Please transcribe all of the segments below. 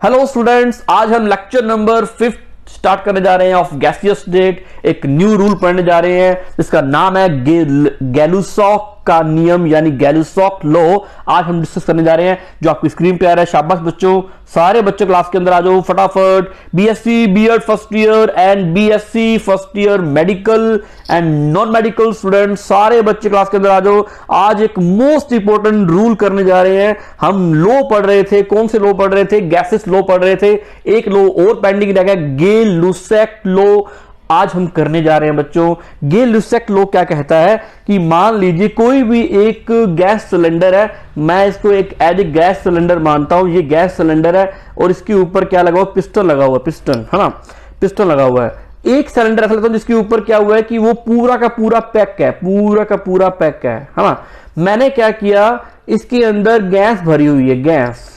Hello students, आज हम lecture number 5 start करने जा रहे हैं ऑफ गैसियस स्टेट। एक न्यू रूल पढ़ने जा रहे हैं जिसका नाम है गैलुसॉक का नियम यानी गैलुसॉक लॉ। आज हम डिस्कस करने जा रहे हैं जो आपकी स्क्रीन पे आ रहा है। शाबाश बच्चों, सारे बच्चे क्लास के अंदर आ जाओ फटाफट। BSc BEd first year and BSc first year medical and non medical student, सारे बच्चे क्लास के अंदर आ जाओ। आज एक मोस्ट इंपोर्टेंट रूल करने जा रहे हैं। हम लॉ पढ़ रहे थे, कौन से लॉ पढ़ रहे थे? गैसेस लॉ पढ़ रहे थे। एक लॉ और पेंडिंग रह गया, गे-लुसैक लॉ। आज हम करने जा रहे हैं बच्चों। गे-लुसैक लॉ क्या कहता है कि मान लीजिए कोई भी एक गैस सिलेंडर है, मैं इसको एक एज ए गैस सिलेंडर मानता हूं। ये गैस सिलेंडर है और इसके ऊपर क्या लगा हुआ? पिस्टन लगा हुआ, पिस्टन है ना, पिस्टन लगा हुआ है। एक सिलेंडर ऐसा लेता हूं जिसके ऊपर क्या हुआ है कि वो पूरा का पूरा पैक है, पूरा का पूरा पैक है ना। मैंने क्या किया, इसके अंदर गैस भरी हुई है, गैस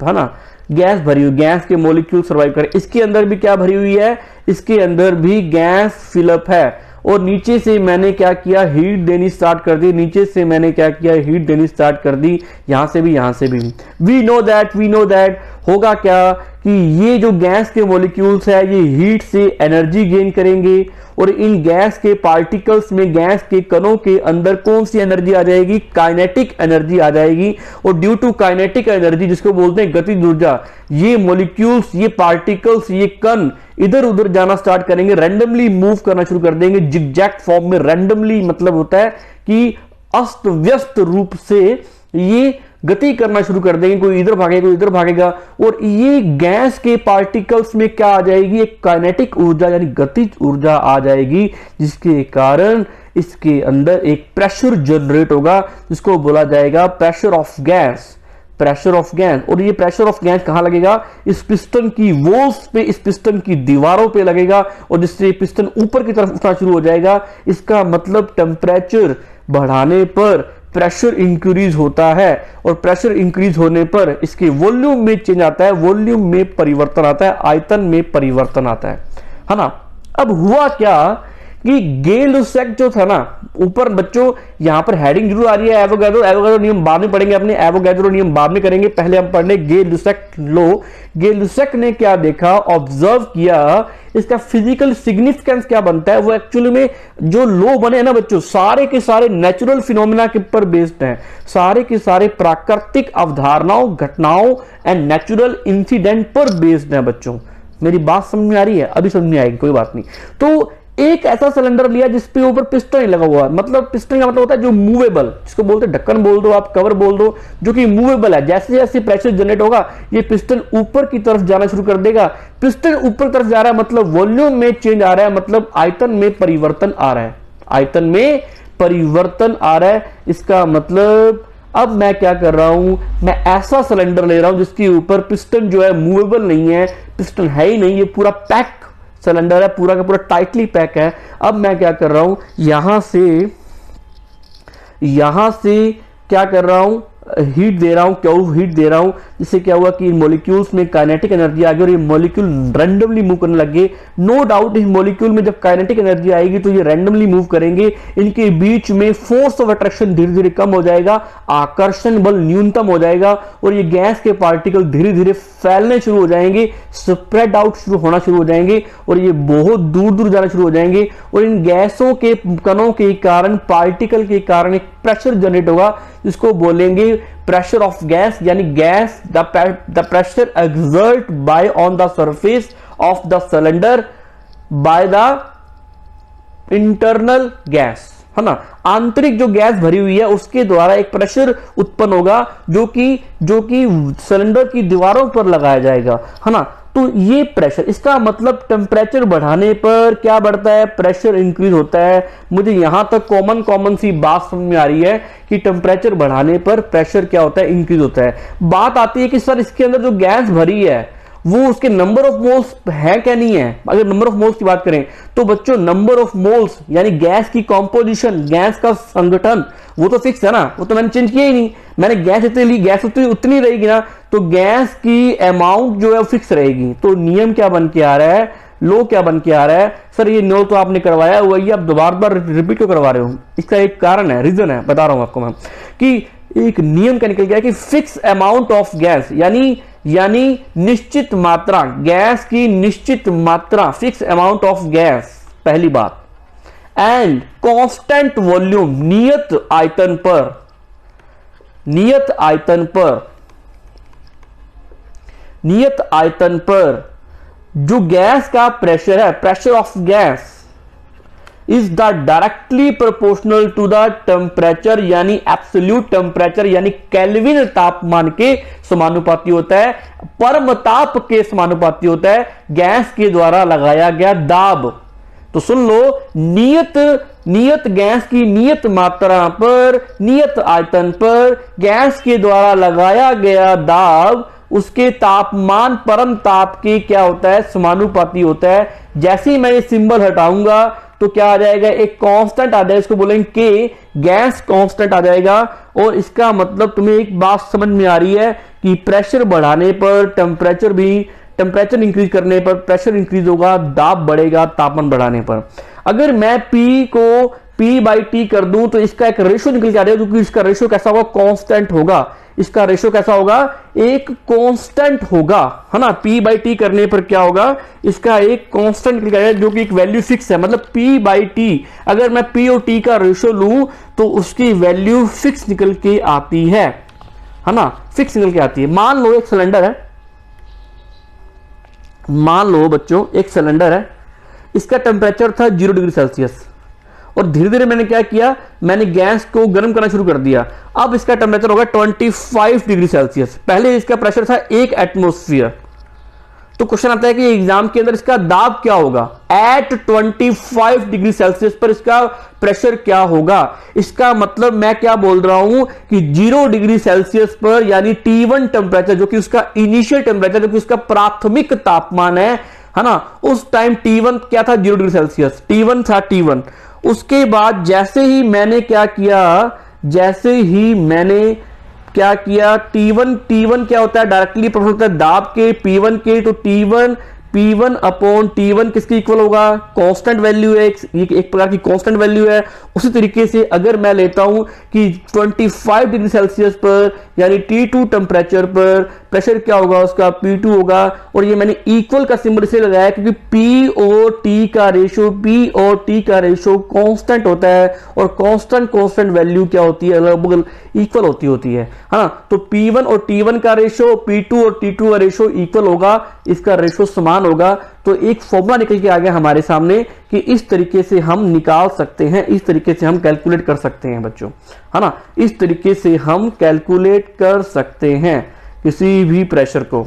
है ना, गैस भरी हुई, गैस के मॉलिक्यूल सर्वाइव करें। इसके अंदर भी क्या भरी हुई है? इसके अंदर भी गैस फिलअप है। और नीचे से मैंने क्या किया, हीट देनी स्टार्ट कर दी। नीचे से मैंने क्या किया, हीट देनी स्टार्ट कर दी, यहां से भी, यहां से भी। वी नो दैट होगा क्या कि ये जो गैस के मॉलिक्यूल्स है ये हीट से एनर्जी गेन करेंगे और इन गैस के पार्टिकल्स में, गैस के कणों के अंदर कौन सी एनर्जी आ जाएगी? काइनेटिक एनर्जी आ जाएगी। और ड्यू टू काइनेटिक एनर्जी, जिसको बोलते हैं गतिज ऊर्जा, ये मॉलिक्यूल्स, ये पार्टिकल्स, ये कण इधर उधर जाना स्टार्ट करेंगे, रैंडमली मूव करना शुरू कर देंगे जिगजैग फॉर्म में। रैंडमली मतलब होता है कि अस्त व्यस्त रूप से ये गति करना शुरू कर देंगे, कोई इधर भागेगा, कोई इधर भागेगा। और ये गैस के पार्टिकल्स में क्या आ जाएगी? एक काइनेटिक ऊर्जा यानी गतिज ऊर्जा आ जाएगी, जिसके कारण इसके अंदर एक प्रेशर जनरेट होगा जिसको बोला जाएगा pressure of gas, pressure of gas. और ये प्रेशर ऑफ गैस कहां लगेगा? इस पिस्टन की वॉल्स पे, इस पिस्टन की दीवारों पे लगेगा और जिससे पिस्टन ऊपर की तरफ उठना शुरू हो जाएगा। इसका मतलब टेम्परेचर बढ़ाने पर प्रेशर इंक्रीज होता है और प्रेशर इंक्रीज होने पर इसके वॉल्यूम में चेंज आता है, वॉल्यूम में परिवर्तन आता है, आयतन में परिवर्तन आता है ना। अब हुआ क्या कि गे-लुसैक जो था ना, ऊपर बच्चों यहां पर हेडिंग जरूर आ रही है एवोगैड्रो, एवोगैड्रो नियम बाद में पढ़ेंगे, अपने एवोगैड्रो नियम बाद में करेंगे, पहले हम पढ़ने गे-लुसैक लॉ। गे-लुसैक ने क्या देखा, ऑब्जर्व किया, इसका फिजिकल सिग्निफिकेंस क्या बनता है। वो एक्चुअली में जो लॉ बने हैं ना बच्चों, सारे के सारे नेचुरल फिनोमेना के ऊपर बेस्ड हैं, सारे के सारे प्राकृतिक अवधारणाओं, घटनाओं एंड नेचुरल इंसिडेंट पर बेस्ड हैं बच्चों। मेरी बात समझ में आ रही है? अभी समझ में आएगी, कोई बात नहीं। तो एक ऐसा सिलेंडर लिया जिसपे ऊपर पिस्टन ही लगा हुआ है, मतलब पिस्टन का मतलब होता है जो मूवेबल, जिसको बोलते हैं ढक्कन बोल दो आप, कवर बोल दो, जो कि मूवेबल है। जैसे जैसे प्रेशर जनरेट होगा ये पिस्टन ऊपर की तरफ जाना शुरू कर देगा। पिस्टन ऊपर की तरफ जा रहा है मतलब वॉल्यूम में चेंज आ रहा है, मतलब आयतन में परिवर्तन आ रहा है, आयतन में परिवर्तन आ रहा है। इसका मतलब अब मैं क्या कर रहा हूं, मैं ऐसा सिलेंडर ले रहा हूं जिसके ऊपर पिस्टन जो है मूवेबल नहीं है, पिस्टन है ही नहीं, ये पूरा पैक सिलेंडर है, पूरा का पूरा टाइटली पैक है। अब मैं क्या कर रहा हूं, यहां से क्या कर रहा हूं, हीट दे रहा हूं। क्यों हीट दे रहा हूं? जिससे क्या हुआ कि इन मॉलिक्यूल्स में काइनेटिक एनर्जी आ गई और ये मॉलिक्यूल रैंडमली मूव करने लगे। नो डाउट इस मॉलिक्यूल में जब काइनेटिक एनर्जी आएगी तो ये रैंडमली मूव करेंगे। इनके बीच में फोर्स ऑफ अट्रैक्शन धीरे धीरे कम हो जाएगा, आकर्षण बल न्यूनतम हो जाएगा और ये गैस के पार्टिकल धीरे धीरे फैलने शुरू हो जाएंगे, स्प्रेड आउट शुरू होना शुरू हो जाएंगे और ये बहुत दूर दूर जाना शुरू हो जाएंगे। और इन गैसों के कणों के कारण, पार्टिकल के कारण एक प्रेशर जनरेट होगा जिसको बोलेंगे प्रेशर ऑफ गैस, यानी gas the pressure exert by on the surface of the cylinder by the internal gas, है ना। आंतरिक जो गैस भरी हुई है उसके द्वारा एक प्रेशर उत्पन्न होगा जो कि सिलेंडर की दीवारों पर लगाया जाएगा, है ना। तो ये प्रेशर, इसका मतलब टेम्परेचर बढ़ाने पर क्या बढ़ता है? प्रेशर इंक्रीज होता है। मुझे यहां तक कॉमन सी बात समझ में आ रही है कि टेम्परेचर बढ़ाने पर प्रेशर क्या होता है? इंक्रीज होता है। बात आती है कि सर इसके अंदर जो गैस भरी है वो उसके नंबर ऑफ मोल्स है क्या नहीं है। अगर नंबर ऑफ मोल्स की बात करें तो बच्चों नंबर ऑफ मोल्स यानी गैस की कॉम्पोजिशन, गैस का संगठन, वो तो फिक्स है ना, वो तो मैंने चेंज किया ही नहीं। मैंने गैस इतनी ली, गैस उतनी रहेगी ना, तो गैस की अमाउंट जो है फिक्स रहेगी। तो नियम क्या बन के आ रहा है, लो क्या बन के आ रहा है? सर ये नो तो आपने करवाया हुआ ही, आप दोबारा बार रिपीट क्यों करवा रहे हो? इसका एक कारण है, रीजन है, बता रहा हूं आपको मैं, कि एक नियम क्या निकल गया कि फिक्स अमाउंट ऑफ गैस, यानी यानी निश्चित मात्रा, गैस की निश्चित मात्रा, फिक्स अमाउंट ऑफ गैस, पहली बात। एंड कांस्टेंट वॉल्यूम, नियत आयतन पर, नियत आयतन पर, नियत आयतन पर जो गैस का प्रेशर है, pressure of gas is the directly proportional to the temperature, यानी एब्सोल्यूट टेम्परेचर, यानी केल्विन तापमान के समानुपाती होता है, परम ताप के समानुपाती होता है गैस के द्वारा लगाया गया दाब। तो सुन लो, नियत गैस की नियत मात्रा पर, नियत आयतन पर गैस के द्वारा लगाया गया दाब उसके तापमान, परम ताप के क्या होता है, समानुपाती होता है। जैसे ही मैं ये सिंबल हटाऊंगा तो क्या आ जाएगा, एक कांस्टेंट आ जाएगा, इसको बोलेंगे के, गैस कांस्टेंट आ जाएगा। और इसका मतलब तुम्हें एक बात समझ में आ रही है कि प्रेशर बढ़ाने पर टेम्परेचर भी, टेम्परेचर इंक्रीज करने पर प्रेशर इंक्रीज होगा, दाब बढ़ेगा तापमान बढ़ाने पर। अगर मैं P को P/T कर दूं तो इसका एक रेशियो निकल के आ जाएगा, क्योंकि इसका रेशियो कैसा होगा, कांस्टेंट होगा। इसका रेशियो कैसा होगा, एक कांस्टेंट होगा, है ना। P/T करने पर क्या होगा, इसका एक कांस्टेंट निकल जाएगा जो कि एक वैल्यू फिक्स है। मतलब P/T, अगर मैं P और T का रेशियो लूं तो उसकी वैल्यू फिक्स निकल के आती है ना, फिक्स निकल के आती है। मान लो एक सिलेंडर है, मान लो बच्चों एक सिलेंडर है, इसका टेम्परेचर था 0 डिग्री सेल्सियस, और धीरे धीरे मैंने क्या किया, मैंने गैस को गर्म करना शुरू कर दिया। अब इसका टेम्परेचर होगा 25 डिग्री सेल्सियस, पहले इसका प्रेशर था 1 एटमॉस्फेयर। तो क्वेश्चन आता है कि एग्जाम के अंदर इसका दाब क्या होगा, एट 25 डिग्री सेल्सियस पर इसका प्रेशर क्या होगा। इसका मतलब मैं क्या बोल रहा हूं कि 0 डिग्री सेल्सियस पर, यानी T1 टेम्परेचर, जो कि उसका इनिशियल टेम्परेचर, जो कि उसका प्राथमिक तापमान है ना, उस टाइम T1 क्या था, 0 डिग्री सेल्सियस, T1 था T1। उसके बाद जैसे ही मैंने क्या किया, जैसे ही मैंने क्या किया, T1 क्या होता है, डायरेक्टली प्रोपोर्शनल होता है दाब के, P1 के। तो P1 अपॉन T1 किसके इक्वल होगा, कांस्टेंट वैल्यू है, एक प्रकार की कांस्टेंट वैल्यू है। उसी तरीके से अगर मैं लेता हूं कि 25 डिग्री सेल्सियस पर, यानी T2 टेम्परेचर पर प्रेशर क्या होगा, उसका P2 होगा। और ये मैंने इक्वल का सिंबल इसलिए लगाया क्योंकि P और T का रेशियो कांस्टेंट होता है, और कांस्टेंट वैल्यू क्या होती है, लगभग इक्वल होती है ना। तो P1 और T1 का रेशियो, P2 और T2 का रेशियो इक्वल होगा, इसका रेशियो समान होगा। तो एक फॉर्मूला निकल के आ गया हमारे सामने कि इस तरीके से हम निकाल सकते हैं, इस तरीके से हम कैलकुलेट कर सकते हैं बच्चों, है ना। इस तरीके से हम कैलकुलेट कर सकते हैं किसी भी प्रेशर को।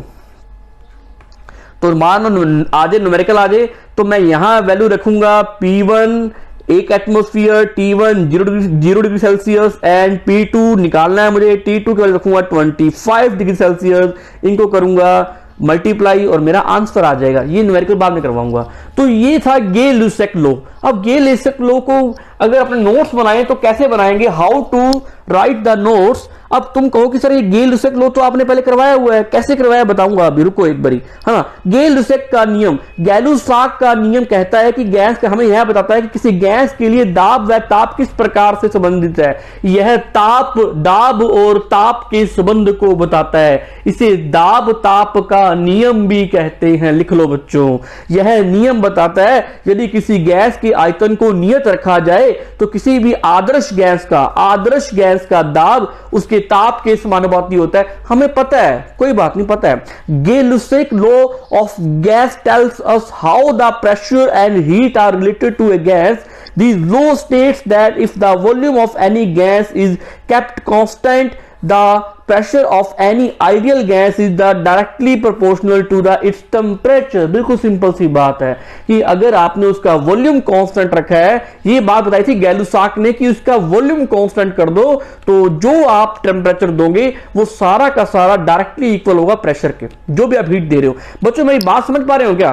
तो मान आजे न्यूमेरिकल आजे, तो मैं यहां वैल्यू रखूंगा P1 1 atmosphere, T1 0 degree Celsius, and P2 निकालना है मुझे, T2 के वैल्यू रखूंगा 25 डिग्री सेल्सियस, इनको करूंगा मल्टीप्लाई और मेरा आंसर आ जाएगा। ये न्यूमेरिकल बाद में करवाऊंगा। तो ये था गे-लुसेक लॉ। अब गे-लुसेक लॉ को अगर अपने नोट्स बनाए तो कैसे बनाएंगे, how to write the notes. अब तुम कहो कि सर ये गे-लुसेक लॉ तो आपने पहले करवाया हुआ है, कैसे करवाया बताऊंगा, अभी रुको एक बारी। हाँ, गे-लुसेक का नियम, गैलुसाक का नियम कहता है कि गैस का, हमें यह बताता है कि किसी गैस के लिए दाब व ताप किस प्रकार से संबंधित है। यह दाब और ताप के संबंध को बताता है। इसे दाब ताप का नियम भी कहते हैं, लिख लो बच्चों। यह नियम बताता है यदि किसी गैस के आयतन को नियत रखा जाए तो किसी भी आदर्श गैस का दाब उसके ताप के समानुपाती होता है। हमें पता है, कोई बात नहीं, पता है। Gay Lussac law of gas tells us how the pressure and heat are related to a gas. This law states that if the volume of any gas is kept constant, the pressure of any ideal gas is directly proportional to its temperature. बिल्कुल simple सी बात है कि अगर आपने उसका volume constant रखा है, ये बात बताई थी गैलुसाक ने कि उसका वॉल्यूम कांस्टेंट कर दो तो जो आप टेम्परेचर दोगे वो सारा का सारा डायरेक्टली इक्वल होगा प्रेशर के, जो भी आप हीट दे रहे हो। बच्चों मेरी बात समझ पा रहे हो क्या?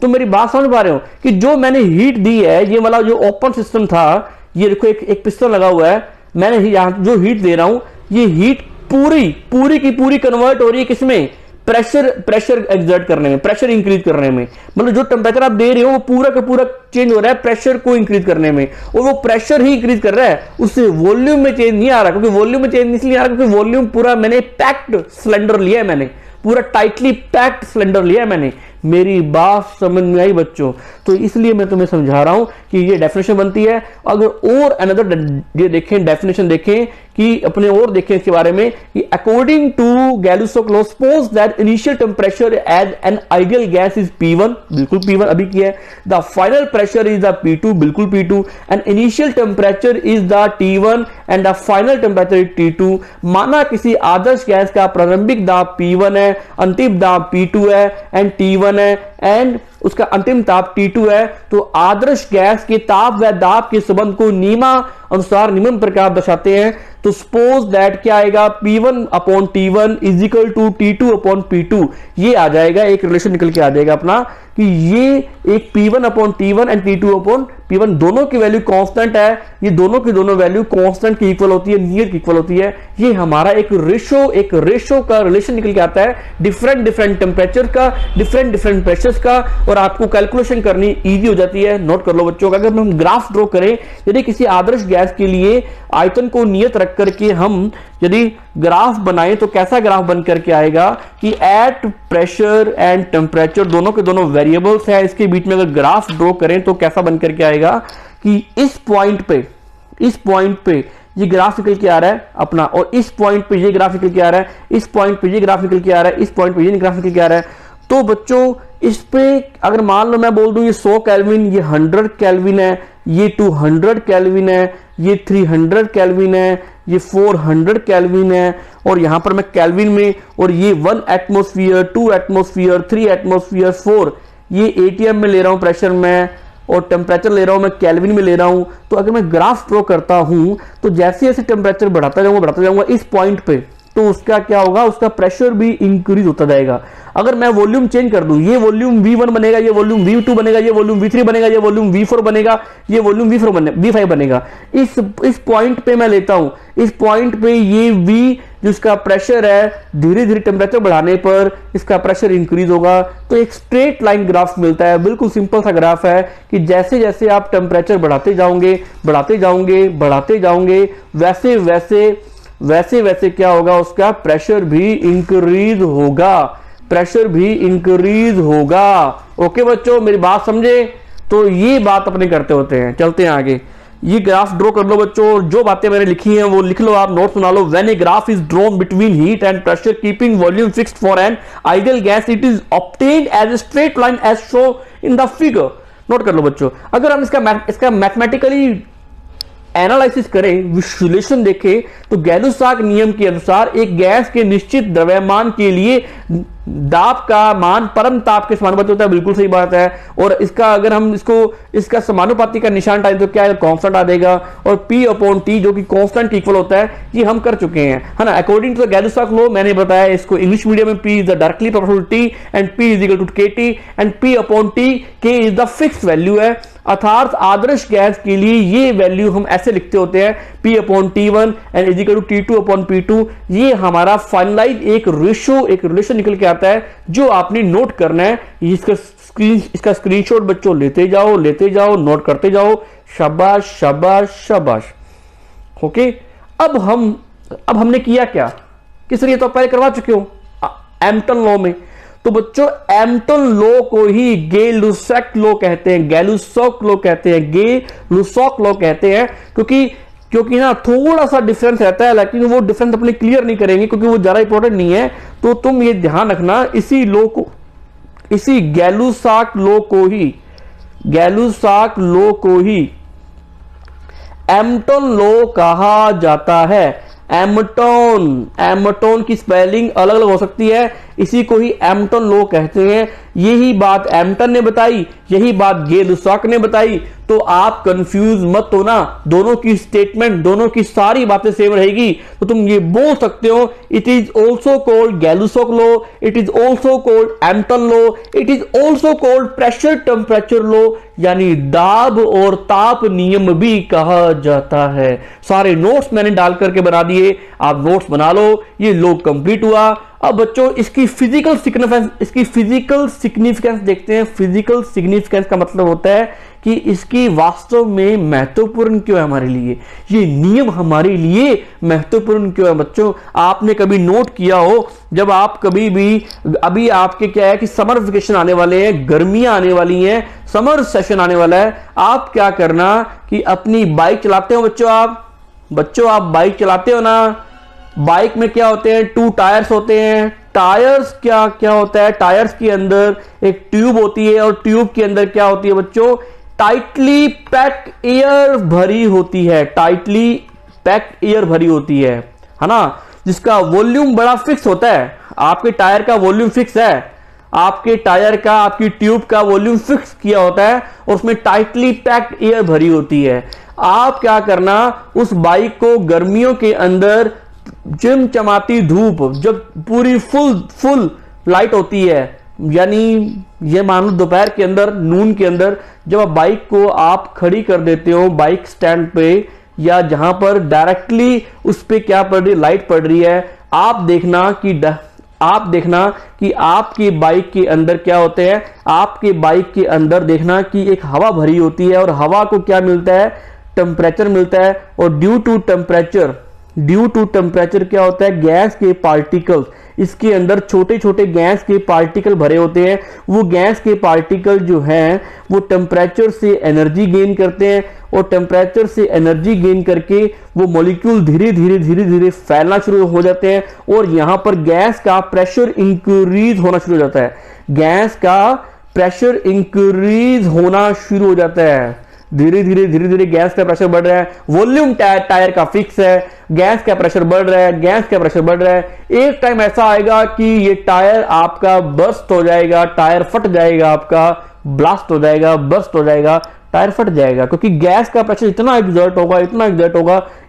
तो मेरी बात समझ पा रहे हो कि जो मैंने हीट दी है, ये वाला जो ओपन सिस्टम था, ये देखो एक पिस्टन लगा हुआ है, मैंने यहां जो हीट दे रहा हूं, ये हीट पूरी की पूरी कन्वर्ट हो रही है किसमें? प्रेशर एक्सर्ट करने में, प्रेशर इंक्रीज करने में। मतलब जो टेम्परेचर आप दे रहे हो वो पूरा का पूरा चेंज हो रहा है प्रेशर को इंक्रीज करने में, और वो प्रेशर ही इंक्रीज कर रहा है, उससे वॉल्यूम में चेंज नहीं आ रहा। क्योंकि वॉल्यूम में चेंज इसलिए आ रहा क्योंकि वॉल्यूम पूरा मैंने पैक्ड सिलेंडर लिया है, मैंने पूरा टाइटली पैक्ड सिलेंडर लिया है मैंने। मेरी बात समझ में आई बच्चों? तो इसलिए मैं तुम्हें समझा रहा हूं कि ये डेफिनेशन बनती है। अगर और अनदर ये देखें, डेफिनेशन देखें कि अपने और देखें इसके बारे में कि according to Gay Lussac law suppose that initial temperature as an ideal gas is P1, बिल्कुल P1 अभी किया है, the final pressure is the P2, बिल्कुल P2, and initial temperature is the T1 and the final temperature is T2। माना किसी आदर्श gas का प्रारंभिक दाब P1 है, अंतिम दाब P2 है एंड T1 है एंड उसका अंतिम ताप T2 है, तो आदर्श गैस के ताप व दाब के संबंध को नियमा अनुसार निम्न प्रकार दर्शाते हैं। तो सपोज दैट क्या आएगा, P1 upon T1 is equal to T2 upon P2। ये आ जाएगा, एक रिलेशन निकल के आ जाएगा अपना कि ये एक P1 upon T1 and T2 upon P1 दोनों की वैल्यू कांस्टेंट है, ये दोनों की दोनों वैल्यू कांस्टेंट की इक्वल होती है, नियर की इक्वल होती है। ये हमारा एक रेशो का रिलेशन निकल के आता है डिफरेंट टेम्परेचर का, डिफरेंट प्रेशर्स का, और आपको कैलकुलेशन करनी इजी हो जाती है। नोट कर लो बच्चों, अगर हम ग्राफ ड्रॉ करें, यदि किसी आदर्श गैस के लिए आयतन को नियत रख करके हम यदि ग्राफ बनाएं तो कैसा ग्राफ बन करके आएगा कि एट प्रेशर एंड टेम्परेचर दोनों के दोनों वेरिएबल्स है, इसके बीच में अगर ग्राफ ड्रॉ करें तो कैसा बन करके आएगा कि इस पॉइंट पे ये ग्राफ निकल के आ रहा है अपना, और इस पॉइंट पे ये ग्राफ निकल के आ रहा है, इस पॉइंट पे ये ग्राफ निकल के आ रहा है, इस पॉइंट पे ये ग्राफ निकल के आ रहा है। तो बच्चों इस पे अगर मान लो मैं बोल दूं ये 100 केल्विन, ये 100 केल्विन है, ये 200 केल्विन है, ये 300 केल्विन है, ये 400 केल्विन है, और यहां पर मैं केल्विन में, और ये 1 एटमॉस्फेयर, 2 एटमॉस्फेयर, 3 एटमॉस्फेयर, 4, ये एटीएम में ले रहा हूं प्रेशर में, और टेम्परेचर ले रहा हूं मैं केल्विन में ले रहा हूं। तो अगर मैं ग्राफ ड्रॉ करता हूं तो जैसे जैसे टेम्परेचर बढ़ाता जाऊंगा इस पॉइंट पे, तो उसका क्या होगा, उसका प्रेशर भी इंक्रीज होता जाएगा। अगर मैं वॉल्यूम चेंज कर दूं, ये वॉल्यूम V1 बनेगा, ये वॉल्यूम V2 बनेगा, ये वॉल्यूम V3 बनेगा, ये वॉल्यूम V4 बनेगा, ये वॉल्यूम V5 बनेगा। इस पॉइंट पे मैं लेता हूं, इस पॉइंट पे ये V जिसका प्रेशर है, धीरे धीरे टेम्परेचर बढ़ाने पर इसका प्रेशर इंक्रीज होगा। तो एक स्ट्रेट लाइन ग्राफ मिलता है, बिल्कुल सिंपल सा ग्राफ है कि जैसे जैसे आप टेम्परेचर बढ़ाते जाओगे वैसे वैसे क्या होगा, उसका प्रेशर भी इंक्रीज होगा। ओके बच्चों, मेरी बात समझे? तो ये बात अपने करते होते हैं। चलते हैं आगे, ये ग्राफ ड्रॉ कर लो बच्चों, जो बातें मैंने लिखी हैं वो लिख लो, आप नोट बना लो। When a graph is drawn between heat and pressure keeping volume fixed for an ideal gas, it is obtained as a straight line as show in the figure. Note कर लो बच्चों, अगर हम इसका मैथमेटिकली एनालिसिस करें, विश्लेषण देखें, तो गैलुसॉक नियम के अनुसार एक गैस के निश्चित द्रव्यमान के लिए दाब का मान परम ताप के समानुपाती होता है। बिल्कुल सही बात है। और इसका अगर हम इसका समानुपाती का निशान डालें तो क्या कांस्टेंट आ जाएगा, और P अपॉन T जो कि कांस्टेंट इक्वल होता है, ये हम कर चुके हैं, है ना। According to the Gay Lussac law मैंने बताया इसको इंग्लिश मीडियम में, P is the directly proportional T and P is equal to KT and P upon T K is the fixed value है। अर्थात आदर्श गैस के लिए ये वैल्यू हम ऐसे लिखते होते हैं, P upon T1 and is equal to T2 upon P2। ये हमारा फाइनलाइज एक रिलेशन निकल के आता है जो आपने नोट करना है। इसका स्क्रीनशॉट बच्चों लेते जाओ, नोट करते जाओ। शाबाश। ओके, अब हमने किया क्या, किस लिए तो पहले करवा चुके हो एम्पटन लॉ में। तो बच्चों एम्पटन लॉ को ही गैलुसॉक लॉ कहते हैं, क्योंकि ना थोड़ा सा डिफरेंस रहता है, लेकिन वो डिफरेंस अपने क्लियर नहीं करेंगे क्योंकि वो ज्यादा इंपॉर्टेंट नहीं है। तो तुम ये ध्यान रखना, इसी गैलुसॉक लॉ को ही एम्पटन लॉ कहा जाता है। एम्पटन की स्पेलिंग अलग अलग हो सकती है, इसी को ही एम्पटन लॉ कहते हैं। यही बात एम्पटन ने बताई, यही बात गैलुसॉक ने बताई, तो आप कंफ्यूज मत होना। दोनों की स्टेटमेंट, दोनों की सारी बातें सेम रहेगी। तो तुम ये बोल सकते हो, it is also called Gay-Lussac law, it is also called Amontons law, it is also called pressure temperature law, यानी दाब और ताप नियम भी कहा जाता है। सारे नोट्स मैंने डाल करके बना दिए, आप नोट्स बना लो। ये लॉ कंप्लीट हुआ। अब बच्चों इसकी फिजिकल सिग्निफिकेंस देखते हैं। फिजिकल सिग्निफिकेंस का मतलब होता है कि इसकी वास्तव में महत्वपूर्ण क्यों है हमारे लिए, ये नियम हमारे लिए महत्वपूर्ण क्यों है। बच्चों आपने कभी नोट किया हो, जब आप कभी भी, अभी आपके क्या है कि समर वेकेशन आने वाले हैं, गर्मियां आने वाली हैं, समर सेशन आने वाला है, आप क्या करना कि अपनी बाइक चलाते हो बच्चों आप बाइक चलाते हो ना। बाइक में क्या होते हैं, 2 टायर्स होते हैं। टायर्स क्या क्या होता है, टायर्स के अंदर एक ट्यूब होती है और ट्यूब के अंदर क्या होती है बच्चों, टाइटली पैक्ड एयर भरी होती है, टाइटली पैक्ड एयर भरी होती है ना, जिसका वॉल्यूम बड़ा फिक्स होता है। आपके टायर का वॉल्यूम फिक्स है, आपके टायर का, आपकी ट्यूब का वॉल्यूम फिक्स किया होता है और उसमें टाइटली पैक्ड एयर भरी होती है। आप क्या करना, उस बाइक को गर्मियों के अंदर चिमचमाती धूप, जब पूरी फुल लाइट होती है, यानी ये मान लो दोपहर के अंदर, नून के अंदर, जब आप बाइक को आप खड़ी कर देते हो बाइक स्टैंड पे या जहां पर डायरेक्टली उस पे क्या पड़ रही, लाइट पड़ रही है, आप देखना कि आपकी बाइक के अंदर क्या होते हैं, आपके बाइक के अंदर देखना कि एक हवा भरी होती है और हवा को क्या मिलता है, टेम्परेचर मिलता है। और ड्यू टू टेम्परेचर क्या होता है, गैस के पार्टिकल्स, इसके अंदर छोटे छोटे गैस के पार्टिकल भरे होते हैं। वो गैस के पार्टिकल जो हैं वो टेम्परेचर से एनर्जी गेन करते हैं और टेम्परेचर से एनर्जी गेन करके वो मॉलिक्यूल धीरे धीरे फैलना शुरू हो जाते हैं और यहां पर गैस का प्रेशर इंक्रीज होना शुरू हो जाता है। गैस का प्रेशर इंक्रीज होना शुरू हो जाता है, धीरे धीरे गैस का प्रेशर बढ़ रहा है। वॉल्यूम टायर का फिक्स है, गैस का प्रेशर बढ़ रहा है। एक टाइम ऐसा आएगा कि ये टायर आपका बर्स्ट हो जाएगा, टायर फट जाएगा, आपका ब्लास्ट हो जाएगा, बर्स्ट हो जाएगा, टायर फट जाएगा, क्योंकि गैस का प्रेशर इतना एग्जर्ट होगा,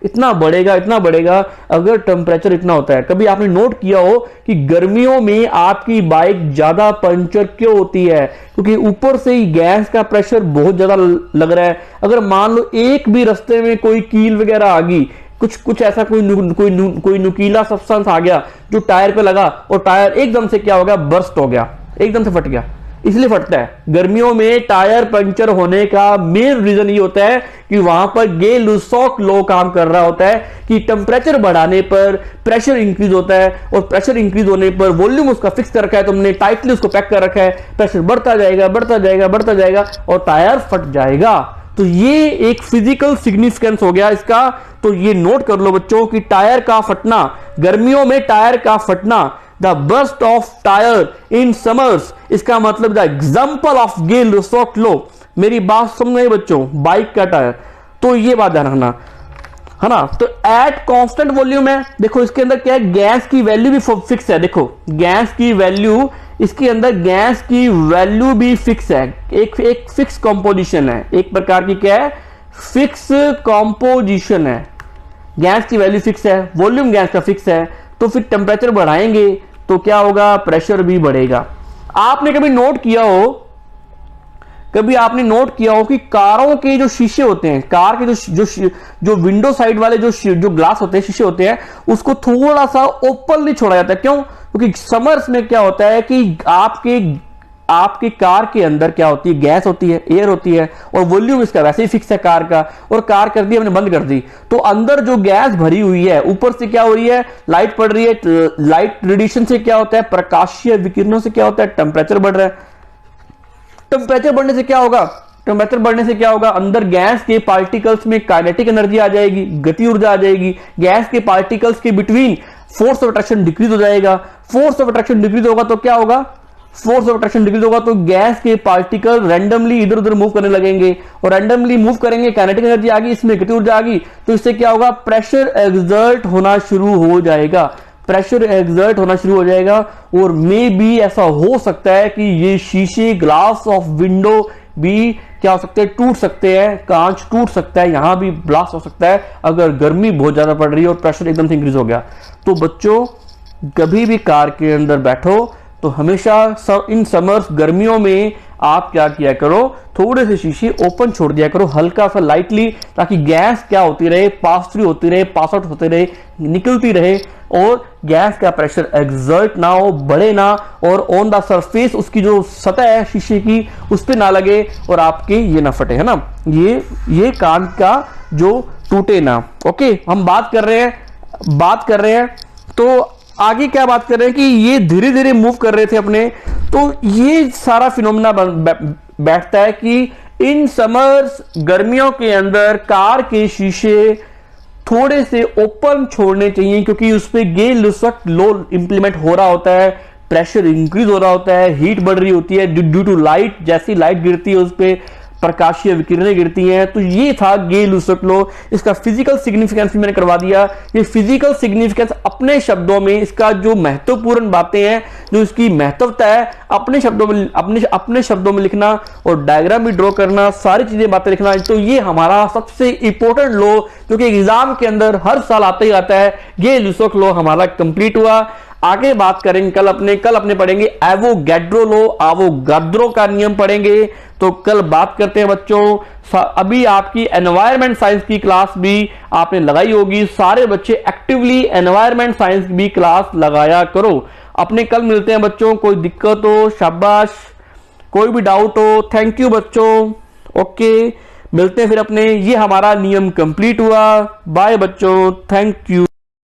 इतना बढ़ेगा अगर टेम्परेचर इतना होता है। कभी आपने नोट किया हो कि गर्मियों में आपकी बाइक ज्यादा पंचर क्यों होती है, क्योंकि ऊपर से ही गैस का प्रेशर बहुत ज्यादा लग रहा है। अगर मान लो एक भी रास्ते में कोई कील वगैरह आ गई, कुछ ऐसा कोई नुकीला सब्सटेंस आ गया जो टायर पे लगा और टायर एकदम से क्या हो गया, बर्स्ट हो गया, एकदम से फट गया। इसलिए फटता है गर्मियों में टायर पंचर होने का मेन रीजन ये होता है कि वहां पर गे-लुसाक लॉ काम कर रहा होता है कि टेम्परेचर बढ़ाने पर प्रेशर इंक्रीज होता है और प्रेशर इंक्रीज होने पर वॉल्यूम उसका फिक्स कर रखा है, तुमने टाइटली उसको पैक कर रखा है, प्रेशर बढ़ता जाएगा और टायर फट जाएगा। तो ये एक फिजिकल सिग्निफिकेंस हो गया इसका। तो ये नोट कर लो बच्चों कि टायर का फटना, गर्मियों में टायर का फटना, the burst of tyre in summers, इसका मतलब the example of Gay-Lussac law. मेरी बात समझ रहे बच्चों, बाइक का टायर, तो ये बात ध्यान रखना है ना। तो एट कांस्टेंट वॉल्यूम है, देखो इसके अंदर क्या है, गैस की वैल्यू भी फिक्स है। देखो गैस की वैल्यू, इसके अंदर गैस की वैल्यू भी फिक्स है, एक फिक्स कंपोजिशन है, एक प्रकार की क्या है, फिक्स कंपोजिशन है। गैस की वैल्यू फिक्स है, वॉल्यूम गैस का फिक्स है, तो फिर टेम्परेचर बढ़ाएंगे तो क्या होगा, प्रेशर भी बढ़ेगा। आपने कभी नोट किया हो कि कारों के जो शीशे होते हैं, कार के जो विंडो साइड वाले जो ग्लास होते हैं, शीशे होते हैं, उसको थोड़ा सा ओपन नहीं छोड़ा जाता है। क्यों? क्योंकि समर्स में क्या होता है कि आपके कार के अंदर क्या होती है, गैस होती है, एयर होती है और वॉल्यूम इसका वैसे ही फिक्स है कार का, और कार कर दी हमने बंद कर दी तो अंदर जो गैस भरी हुई है, ऊपर से क्या हो रही है, लाइट पड़ रही है, लाइट रेडिएशन से क्या होता है, प्रकाशीय विकिरणों से क्या होता है, टेम्परेचर बढ़ रहा है। टेम्परेचर बढ़ने से क्या होगा, अंदर गैस के पार्टिकल्स में काइनेटिक एनर्जी आ जाएगी, गति ऊर्जा आ जाएगी। गैस के पार्टिकल्स के between force of attraction decrease हो जाएगा। फोर्स ऑफ अट्रैक्शन डिक्रीज होगा तो क्या होगा, तो गैस के पार्टिकल रैंडमली इधर उधर मूव करने लगेंगे और रैंडमली मूव करेंगे, काइनेटिक एनर्जी आ गई, इसमें गति ऊर्जा आ गई, तो इससे क्या होगा, प्रेशर एक्सर्ट होना शुरू हो जाएगा। और मे बी ऐसा हो सकता है कि ये शीशे, ग्लास ऑफ विंडो भी क्या हो सकते हैं, टूट सकते हैं, कांच टूट सकता है, यहां भी ब्लास्ट हो सकता है अगर गर्मी बहुत ज्यादा पड़ रही है और प्रेशर एकदम से इंक्रीज हो गया। तो बच्चों कभी भी कार के अंदर बैठो तो हमेशा इन समर्स गर्मियों में आप क्या किया करो, थोड़े से शीशे ओपन छोड़ दिया करो, हल्का सा लाइटली, ताकि गैस क्या होती रहे, पास थ्रू होती रहे, पास आउट होते रहे, निकलती रहे, और गैस का प्रेशर एग्जर्ट ना हो, बढ़े ना, और ऑन द सरफेस उसकी जो सतह है शीशे की उस पे ना लगे और आपके ये ना फटे, है ना, ये कांच का जो टूटे ना। ओके, हम बात कर रहे हैं तो आगे क्या बात कर रहे हैं कि ये धीरे धीरे मूव कर रहे थे अपने, तो ये सारा फिनोमेना बैठता है कि इन समर्स गर्मियों के अंदर कार के शीशे थोड़े से ओपन छोड़ने चाहिए, क्योंकि उस पर गेल लुसक लो इंप्लीमेंट हो रहा होता है, प्रेशर इंक्रीज हो रहा होता है, हीट बढ़ रही होती है ड्यू टू लाइट, जैसी लाइट गिरती है उस पर प्रकाशीय विकिरणें गिरती हैं। तो ये था गेल लुसक लॉ। इसका फिजिकल सिग्निफिकेंस भी मैंने करवा दिया। ये फिजिकल सिग्निफिकेंस अपने शब्दों में, इसका जो महत्वपूर्ण बातें हैं, जो इसकी महत्वता है, अपने शब्दों में लिखना और डायग्राम भी ड्रॉ करना, सारी चीजें बातें लिखना। तो ये हमारा सबसे इंपॉर्टेंट लॉ जो कि एग्जाम के अंदर हर साल आता ही आता है, गेल लुसक लॉ हमारा कंप्लीट हुआ। आगे बात करेंगे कल अपने पढ़ेंगे एवोगैड्रो लॉ, एवोगाद्रो का नियम पढ़ेंगे। तो कल बात करते हैं बच्चों। अभी आपकी एनवायरमेंट साइंस की क्लास भी आपने लगाई होगी, सारे बच्चे एक्टिवली एनवायरमेंट साइंस की भी क्लास लगाया करो। अपने कल मिलते हैं बच्चों, कोई दिक्कत हो शाबाश, कोई भी डाउट हो थैंक यू बच्चों। ओके, मिलते हैं फिर अपने। ये हमारा नियम कंप्लीट हुआ। बाय बच्चों, थैंक यू।